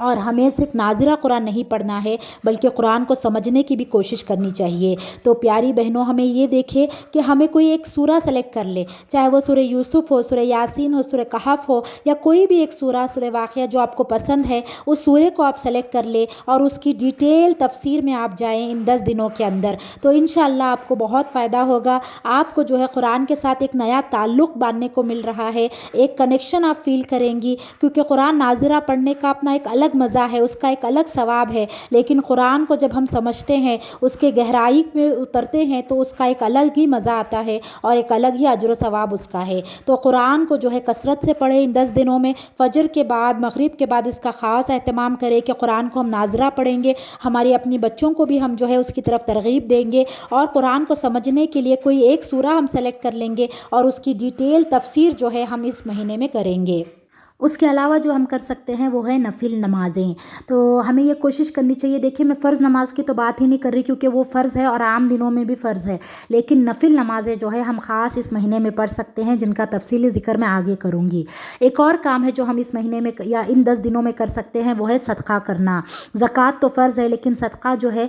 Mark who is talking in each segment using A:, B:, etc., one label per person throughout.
A: اور ہمیں صرف ناظرہ قرآن نہیں پڑھنا ہے بلکہ قرآن کو سمجھنے کی بھی کوشش کرنی چاہیے۔ تو پیاری بہنوں، ہمیں یہ دیکھے کہ ہمیں کوئی ایک سورہ سلیکٹ کر لے، چاہے وہ سورہ یوسف ہو، سورہ یاسین ہو، سورہ کہف ہو، یا کوئی بھی ایک سورہ واقعہ جو آپ کو پسند ہے، اس سورے کو آپ سلیکٹ کر لے اور اس کی ڈیٹیل تفسیر میں آپ جائیں ان 10 دنوں کے اندر، تو انشاءاللہ آپ کو بہت فائدہ ہوگا۔ آپ کو جو ہے قرآن کے ساتھ ایک نیا تعلق باندھنے کو مل رہا ہے، ایک کنیکشن آپ فیل کریں گی، کیونکہ قرآن ناظرہ پڑھنے کا اپنا ایک الگ مزہ ہے، اس کا ایک الگ ثواب ہے، لیکن قرآن کو جب ہم سمجھتے ہیں، اس کے گہرائی میں اترتے ہیں، تو اس کا ایک الگ ہی مزہ آتا ہے اور ایک الگ ہی اجر و ثواب اس کا ہے۔ تو قرآن کو جو ہے کثرت سے پڑھیں ان 10 دنوں میں، فجر کے بعد، مغرب کے بعد اس کا خاص اہتمام کریں کہ قرآن کو ہم ناظرہ پڑھیں گے، ہماری اپنی بچوں کو بھی ہم جو ہے اس کی طرف ترغیب دیں گے، اور قرآن کو سمجھنے کے لیے کوئی ایک سورہ ہم سلیکٹ کر لیں گے اور اس کی ڈیٹیل تفسیر جو ہے ہم اس مہینے میں کریں گے۔ اس کے علاوہ جو ہم کر سکتے ہیں وہ ہے نفل نمازیں، تو ہمیں یہ کوشش کرنی چاہیے۔ دیکھیے، میں فرض نماز کی تو بات ہی نہیں کر رہی کیونکہ وہ فرض ہے اور عام دنوں میں بھی فرض ہے، لیکن نفل نمازیں جو ہے ہم خاص اس مہینے میں پڑھ سکتے ہیں، جن کا تفصیلی ذکر میں آگے کروں گی۔ ایک اور کام ہے جو ہم اس مہینے میں یا ان 10 دنوں میں کر سکتے ہیں، وہ ہے صدقہ کرنا۔ زکوٰۃ تو فرض ہے، لیکن صدقہ جو ہے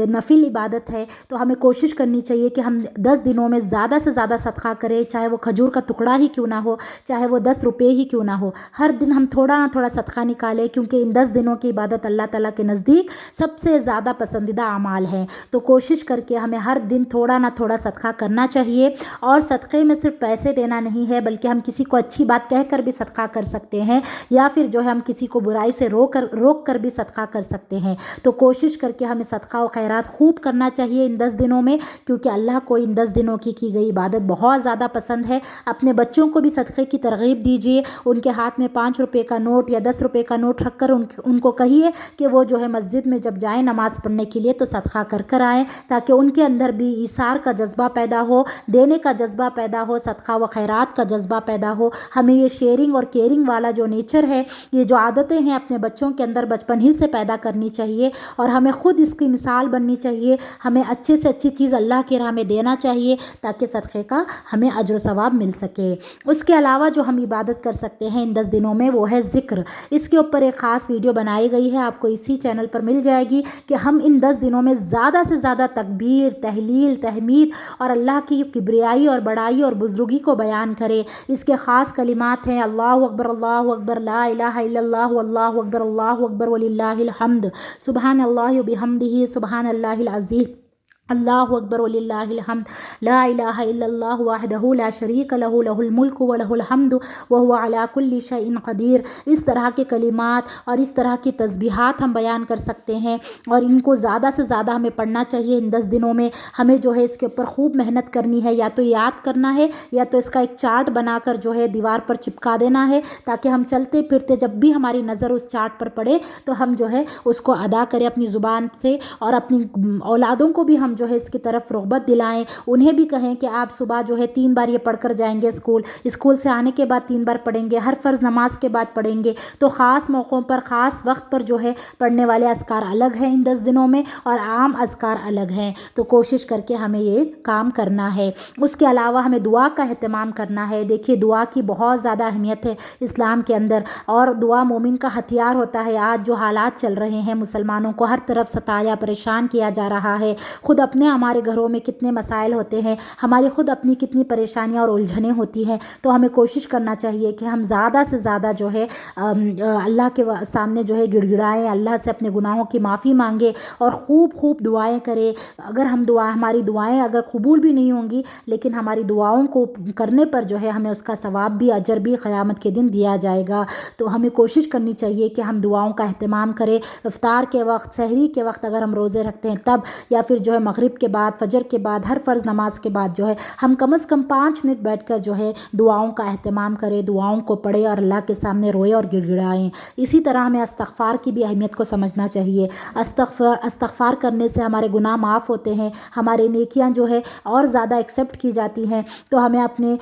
A: نفل عبادت ہے، تو ہمیں کوشش کرنی چاہیے کہ ہم 10 دنوں میں زیادہ سے زیادہ صدقہ کریں، چاہے وہ کھجور کا ٹکڑا ہی کیوں نہ ہو، چاہے وہ 10 روپے ہی کیوں نہ ہو، ہر دن ہم تھوڑا نہ تھوڑا صدقہ نکالیں، کیونکہ ان 10 دنوں کی عبادت اللہ تعالیٰ کے نزدیک سب سے زیادہ پسندیدہ اعمال ہیں۔ تو کوشش کر کے ہمیں ہر دن تھوڑا نہ تھوڑا صدقہ کرنا چاہیے، اور صدقے میں صرف پیسے دینا نہیں ہے، بلکہ ہم کسی کو اچھی بات کہہ کر بھی صدقہ کر سکتے ہیں، یا پھر جو ہے ہم کسی کو برائی سے روک کر بھی صدقہ کر سکتے ہیں۔ تو کوشش کر کے ہمیں صدقہ و خیرات خوب کرنا چاہیے ان 10 دنوں میں، کیونکہ اللہ کو ان 10 دنوں کی گئی عبادت بہت زیادہ پسند ہے۔ اپنے بچوں کو بھی صدقے کی ترغیب دیجیے، ان کے ہاتھ میں 5 روپے کا نوٹ یا 10 روپے کا نوٹ رکھ کر ان کو کہیے کہ وہ جو ہے مسجد میں جب جائیں نماز پڑھنے کے لیے تو صدقہ کر آئیں، تاکہ ان کے اندر بھی ایثار کا جذبہ پیدا ہو، دینے کا جذبہ پیدا ہو، صدقہ و خیرات کا جذبہ پیدا ہو۔ ہمیں یہ شیئرنگ اور کیئرنگ والا جو نیچر ہے، یہ جو عادتیں ہیں، اپنے بچوں کے اندر بچپن ہی سے پیدا کرنی چاہیے، اور ہمیں خود اس کی مثال بننی چاہیے۔ ہمیں اچھے سے اچھی چیز اللہ کی راہ میں دینا چاہیے، تاکہ صدقے کا ہمیں اجر و ثواب مل سکے۔ اس کے علاوہ جو ہم عبادت کر سکتے ہیں ان 10 دنوں میں، وہ ہے ذکر۔ اس کے اوپر ایک خاص ویڈیو بنائی گئی ہے، آپ کو اسی چینل پر مل جائے گی، کہ ہم ان 10 دنوں میں زیادہ سے زیادہ تکبیر، تحلیل، تحمید اور اللہ کی کبریائی اور بڑائی اور بزرگی کو بیان کریں۔ اس کے خاص کلمات ہیں: اللہ اکبر، لا الہ الا اللہ، اللہ اکبر وللہ الحمد، سبحان اللہ وبحمدہ، سبحان اللہ العظیم، اللہ اکبر وللہ الحمد، لا الہ الا اللہ وحدہ لا شریک لہ، لہ الملک ولہ الحمد وہو علی کل شیء قدیر۔ اس طرح کے کلمات اور اس طرح کی تسبیحات ہم بیان کر سکتے ہیں، اور ان کو زیادہ سے زیادہ ہمیں پڑھنا چاہیے ان 10 دنوں میں۔ ہمیں جو ہے اس کے اوپر خوب محنت کرنی ہے، یا تو یاد کرنا ہے، یا تو اس کا ایک چارٹ بنا کر جو ہے دیوار پر چپکا دینا ہے، تاکہ ہم چلتے پھرتے جب بھی ہماری نظر اس چارٹ پر پڑے تو ہم جو ہے اس کو ادا کریں اپنی زبان سے، اور اپنی اولادوں کو بھی ہم جو ہے اس کی طرف رغبت دلائیں۔ انہیں بھی کہیں کہ آپ صبح جو ہے 3 بار یہ پڑھ کر جائیں گے اسکول سے آنے کے بعد 3 بار پڑھیں گے، ہر فرض نماز کے بعد پڑھیں گے۔ تو خاص موقعوں پر، خاص وقت پر جو ہے پڑھنے والے اذکار الگ ہیں ان 10 دنوں میں، اور عام اذکار الگ ہیں۔ تو کوشش کر کے ہمیں یہ کام کرنا ہے۔ اس کے علاوہ ہمیں دعا کا اہتمام کرنا ہے۔ دیکھیے، دعا کی بہت زیادہ اہمیت ہے اسلام کے اندر، اور دعا مومن کا ہتھیار ہوتا ہے۔ آج جو حالات چل رہے ہیں، مسلمانوں کو ہر طرف ستایا، پریشان کیا جا رہا ہے، خود اپنے ہمارے گھروں میں کتنے مسائل ہوتے ہیں، ہماری خود اپنی کتنی پریشانیاں اور الجھنیں ہوتی ہیں، تو ہمیں کوشش کرنا چاہیے کہ ہم زیادہ سے زیادہ جو ہے اللہ کے سامنے جو ہے گڑگڑائیں، اللہ سے اپنے گناہوں کی معافی مانگیں، اور خوب دعائیں کریں۔ اگر ہماری دعائیں اگر قبول بھی نہیں ہوں گی، لیکن ہماری دعاؤں کو کرنے پر جو ہے ہمیں اس کا ثواب بھی، اجر بھی قیامت کے دن دیا جائے گا۔ تو ہمیں کوشش کرنی چاہیے کہ ہم دعاؤں کا اہتمام کریں۔ افطار کے وقت، سحری کے وقت اگر ہم روزے رکھتے ہیں تب، یا پھر جو ہے مغرب کے بعد، فجر کے بعد، ہر فرض نماز کے بعد جو ہے ہم کم از کم 5 منٹ بیٹھ کر جو ہے دعاؤں کا اہتمام کریں، دعاؤں کو پڑھیں اور اللہ کے سامنے روئیں اور گڑگڑائیں۔ اسی طرح ہمیں استغفار کی بھی اہمیت کو سمجھنا چاہیے۔ استغفار کرنے سے ہمارے گناہ معاف ہوتے ہیں، ہماری نیکیاں جو ہے اور زیادہ ایکسیپٹ کی جاتی ہیں۔ تو ہمیں اپنے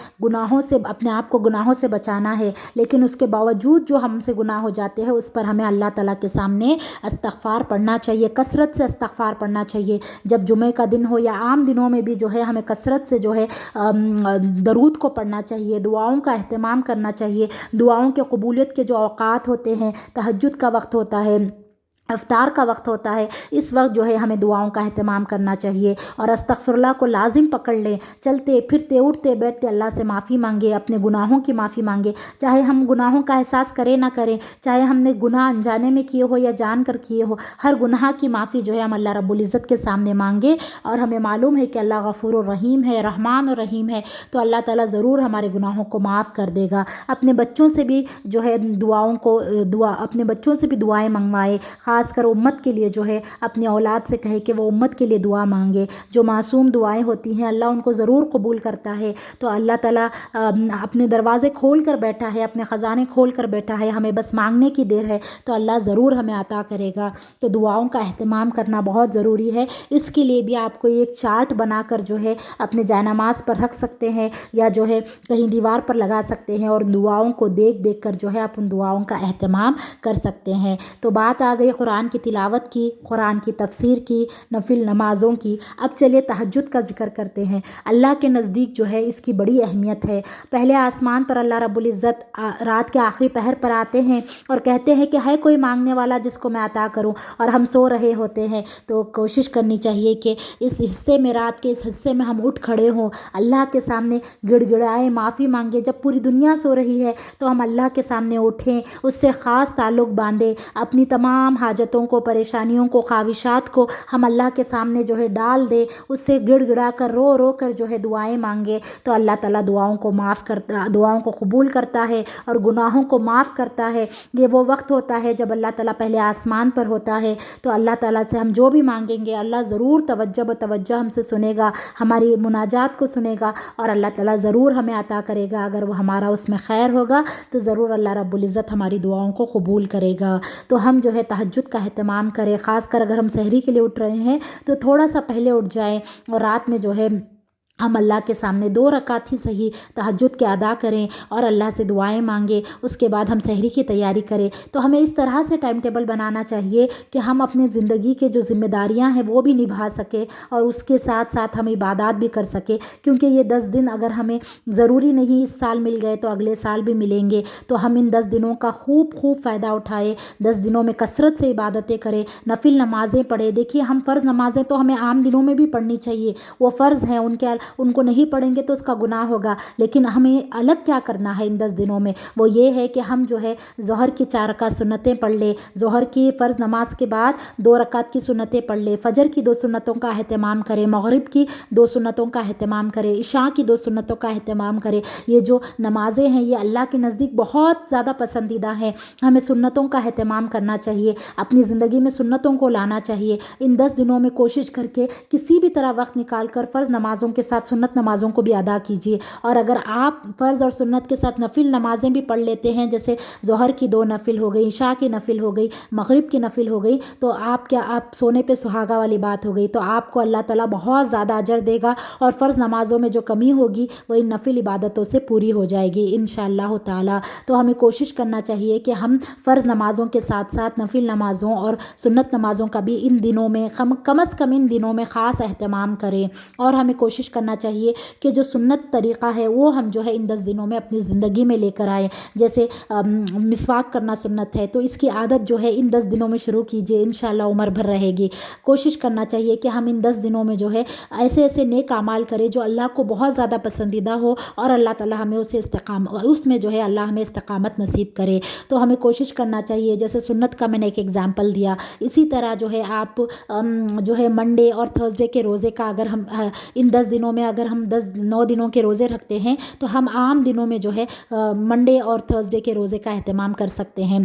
A: آپ کو گناہوں سے بچانا ہے، لیکن اس کے باوجود جو ہم سے گناہ ہو جاتے ہیں، اس پر ہمیں اللہ تعالیٰ کے سامنے استغفار پڑھنا چاہیے، کثرت سے استغفار پڑھنا چاہیے۔ جب جمعے کا دن ہو یا عام دنوں میں بھی جو ہے ہمیں کثرت سے جو ہے درود کو پڑھنا چاہیے، دعاؤں کا اہتمام کرنا چاہیے۔ دعاؤں کے قبولیت کے جو اوقات ہوتے ہیں، تہجد کا وقت ہوتا ہے، افطار کا وقت ہوتا ہے، اس وقت جو ہے ہمیں دعاؤں کا اہتمام کرنا چاہیے اور استغفر اللہ کو لازم پکڑ لیں۔ چلتے پھرتے اٹھتے بیٹھتے اللہ سے معافی مانگے، اپنے گناہوں کی معافی مانگے، چاہے ہم گناہوں کا احساس کریں نہ کریں، چاہے ہم نے گناہ انجانے میں کیے ہو یا جان کر کیے ہو، ہر گناہ کی معافی جو ہے ہم اللہ رب العزت کے سامنے مانگے۔ اور ہمیں معلوم ہے کہ اللہ غفور الرحیم ہے، رحمان الرحیم ہے، تو اللہ تعالیٰ ضرور ہمارے گناہوں کو معاف کر دے گا۔ اپنے بچوں سے بھی جو ہے اپنے بچوں سے بھی دعائیں منگوائے، خاص کر امت کے لیے جو ہے اپنی اولاد سے کہے کہ وہ امت کے لیے دعا مانگے۔ جو معصوم دعائیں ہوتی ہیں اللہ ان کو ضرور قبول کرتا ہے، تو اللہ تعالیٰ اپنے دروازے کھول کر بیٹھا ہے، اپنے خزانے کھول کر بیٹھا ہے، ہمیں بس مانگنے کی دیر ہے تو اللہ ضرور ہمیں عطا کرے گا۔ تو دعاؤں کا اہتمام کرنا بہت ضروری ہے۔ اس کے لیے بھی آپ کو ایک چارٹ بنا کر جو ہے اپنے جائے نماز پر رکھ سکتے ہیں یا جو ہے کہیں دیوار پر لگا سکتے ہیں اور دعاؤں کو دیکھ دیکھ کر جو ہے آپ ان دعاؤں کا اہتمام کر سکتے ہیں۔ تو بات آ گئی قرآن کی تلاوت کی، قرآن کی تفسیر کی، نفل نمازوں کی۔ اب چلیے تہجد کا ذکر کرتے ہیں۔ اللہ کے نزدیک جو ہے اس کی بڑی اہمیت ہے۔ پہلے آسمان پر اللہ رب العزت رات کے آخری پہر پر آتے ہیں اور کہتے ہیں کہ ہے کوئی مانگنے والا جس کو میں عطا کروں، اور ہم سو رہے ہوتے ہیں تو کوشش کرنی چاہیے کہ اس حصے میں، رات کے اس حصے میں ہم اٹھ کھڑے ہوں، اللہ کے سامنے گڑ گڑائیں، معافی مانگیں۔ جب پوری دنیا سو رہی ہے تو ہم اللہ کے سامنے اٹھیں، اس سے خاص تعلق باندھیں، اپنی تمام حاجتوں کو، پریشانیوں کو، خواہشات کو ہم اللہ کے سامنے جو ہے ڈال دیں، اس سے گڑ گڑا کر رو رو کر جو ہے دعائیں مانگے تو اللہ تعالیٰ دعاؤں کو قبول کرتا ہے اور گناہوں کو معاف کرتا ہے۔ یہ وہ وقت ہوتا ہے جب اللہ تعالیٰ پہلے آسمان پر ہوتا ہے، تو اللہ تعالیٰ سے ہم جو بھی مانگیں گے اللہ ضرور توجہ ہم سے سنے گا، ہماری مناجات کو سنے گا اور اللہ تعالیٰ ضرور ہمیں عطا کرے گا۔ اگر وہ ہمارا اس میں خیر ہوگا تو ضرور اللہ رب العزت ہماری دعاؤں کو قبول کرے گا۔ تو ہم جو ہے تہجد کا اہتمام کریں، خاص کر اگر ہم سحری کے لیے اٹھ رہے ہیں تو تھوڑا سا پہلے اٹھ جائیں اور رات میں جو ہے ہم اللہ کے سامنے 2 رکعت ہی صحیح تہجد کے ادا کریں اور اللہ سے دعائیں مانگیں۔ اس کے بعد ہم سحری کی تیاری کریں۔ تو ہمیں اس طرح سے ٹائم ٹیبل بنانا چاہیے کہ ہم اپنی زندگی کے جو ذمہ داریاں ہیں وہ بھی نبھا سکیں اور اس کے ساتھ ساتھ ہم عبادات بھی کر سکیں، کیونکہ یہ 10 دن اگر ہمیں ضروری نہیں اس سال مل گئے تو اگلے سال بھی ملیں گے، تو ہم ان 10 دنوں کا خوب فائدہ اٹھائیں۔ 10 دنوں میں کثرت سے عبادتیں کریں، نفل نمازیں پڑھیں۔ دیکھیے ہم فرض نمازیں تو ہمیں عام دنوں میں بھی پڑھنی چاہیے، وہ فرض ہیں، ان کو نہیں پڑھیں گے تو اس کا گناہ ہوگا، لیکن ہمیں الگ کیا کرنا ہے ان 10 دنوں میں، وہ یہ ہے کہ ہم جو ہے ظہر کی 4 رکعت سنتیں پڑھ لیں، ظہر کی فرض نماز کے بعد 2 رکعت کی سنتیں پڑھ لیں، فجر کی 2 سنتوں کا اہتمام کریں، مغرب کی 2 سنتوں کا اہتمام کریں، عشاء کی 2 سنتوں کا اہتمام کریں۔ یہ جو نمازیں ہیں یہ اللہ کے نزدیک بہت زیادہ پسندیدہ ہیں، ہمیں سنتوں کا اہتمام کرنا چاہیے، اپنی زندگی میں سنتوں کو لانا چاہیے۔ ان 10 دنوں میں کوشش کر کے کسی بھی طرح وقت نکال کر فرض نمازوں کے ساتھ سنت نمازوں کو بھی ادا کیجیے، اور اگر آپ فرض اور سنت کے ساتھ نفل نمازیں بھی پڑھ لیتے ہیں، جیسے ظہر کی 2 نفل ہو گئی، عشاء کی نفل ہو گئی، مغرب کی نفل ہو گئی، تو آپ سونے پہ سہاگا والی بات ہو گئی، تو آپ کو اللہ تعالیٰ بہت زیادہ اجر دے گا اور فرض نمازوں میں جو کمی ہوگی وہ ان نفل عبادتوں سے پوری ہو جائے گی انشاءاللہ تعالیٰ۔ تو ہمیں کوشش کرنا چاہیے کہ ہم فرض نمازوں کے ساتھ ساتھ نفل نمازوں اور سنت نمازوں کا بھی ان دنوں میں کم از کم ان دنوں میں خاص اہتمام کریں، اور ہمیں کوشش کرنا چاہیے کہ جو سنت طریقہ ہے وہ ہم جو ہے ان 10 دنوں میں اپنی زندگی میں لے کر آئیں۔ جیسے مسواک کرنا سنت ہے تو اس کی عادت جو ہے ان 10 دنوں میں شروع کیجیے، انشاءاللہ عمر بھر رہے گی۔ کوشش کرنا چاہیے کہ ہم ان 10 دنوں میں جو ہے ایسے نیک اعمال کریں جو اللہ کو بہت زیادہ پسندیدہ ہو اور اللہ تعالیٰ ہمیں اس میں جو ہے اللہ ہمیں استقامت نصیب کرے۔ تو ہمیں کوشش کرنا چاہیے، جیسے سنت کا میں نے ایک ایگزامپل دیا، اسی طرح جو ہے آپ جو ہے منڈے اور تھرسڈے کے روزے کا اگر ہم ان 10 دنوں میں اگر ہم 9 دنوں کے روزے رکھتے ہیں تو ہم عام دنوں میں جو ہے منڈے اور تھرسڈے کے روزے کا اہتمام کر سکتے ہیں،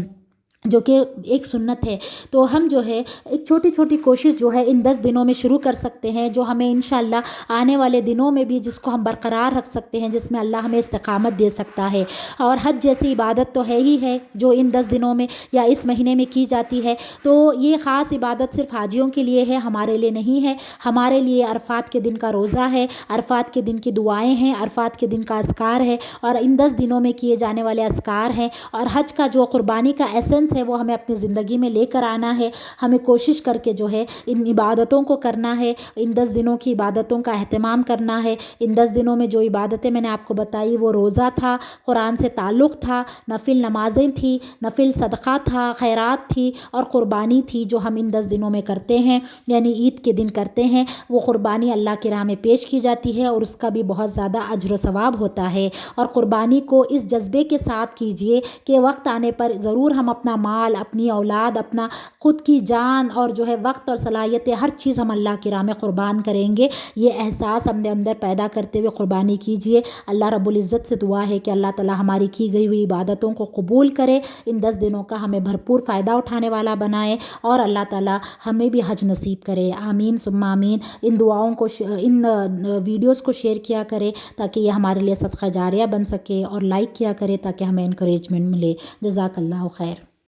A: جو کہ ایک سنت ہے۔ تو ہم جو ہے ایک چھوٹی چھوٹی کوشش جو ہے ان 10 دنوں میں شروع کر سکتے ہیں، جو ہمیں انشاءاللہ آنے والے دنوں میں بھی جس کو ہم برقرار رکھ سکتے ہیں، جس میں اللہ ہمیں استقامت دے سکتا ہے۔ اور حج جیسی عبادت تو ہے ہی ہے جو ان 10 دنوں میں یا اس مہینے میں کی جاتی ہے، تو یہ خاص عبادت صرف حاجیوں کے لیے ہے، ہمارے لیے نہیں ہے۔ ہمارے لیے عرفات کے دن کا روزہ ہے، عرفات کے دن کی دعائیں ہیں، عرفات کے دن کا اذکار ہے، اور ان 10 دنوں میں کیے جانے والے اذکار ہیں، اور حج کا جو قربانی کا ایسنس ہے وہ ہمیں اپنی زندگی میں لے کر آنا ہے۔ ہمیں کوشش کر کے جو ہے ان عبادتوں کو کرنا ہے، ان 10 دنوں کی عبادتوں کا اہتمام کرنا ہے۔ ان 10 دنوں میں جو عبادتیں میں نے آپ کو بتائی وہ روزہ تھا، قرآن سے تعلق تھا، نفل نمازیں تھیں، نفل صدقہ تھا، خیرات تھی اور قربانی تھی جو ہم ان 10 دنوں میں کرتے ہیں، یعنی عید کے دن کرتے ہیں۔ وہ قربانی اللہ کی راہ میں پیش کی جاتی ہے اور اس کا بھی بہت زیادہ اجر و ثواب ہوتا ہے۔ اور قربانی کو اس جذبے کے ساتھ کیجئے کہ وقت آنے پر ضرور ہم اپنا مال، اپنی اولاد، اپنا خود کی جان اور جو ہے وقت اور صلاحیتیں ہر چیز ہم اللہ کی راہ میں قربان کریں گے۔ یہ احساس اپنے اندر پیدا کرتے ہوئے قربانی کیجئے۔ اللہ رب العزت سے دعا ہے کہ اللہ تعالی ہماری کی گئی ہوئی عبادتوں کو قبول کرے، ان 10 دنوں کا ہمیں بھرپور فائدہ اٹھانے والا بنائے اور اللہ تعالی ہمیں بھی حج نصیب کرے۔ آمین ثم آمین۔ ان دعاؤں کو ان ویڈیوز کو شیئر کیا کرے تاکہ یہ ہمارے لیے صدقہ جاریہ بن سکے، اور لائک کیا کرے تاکہ ہمیں انکریجمنٹ ملے۔ جزاک اللہ خیر۔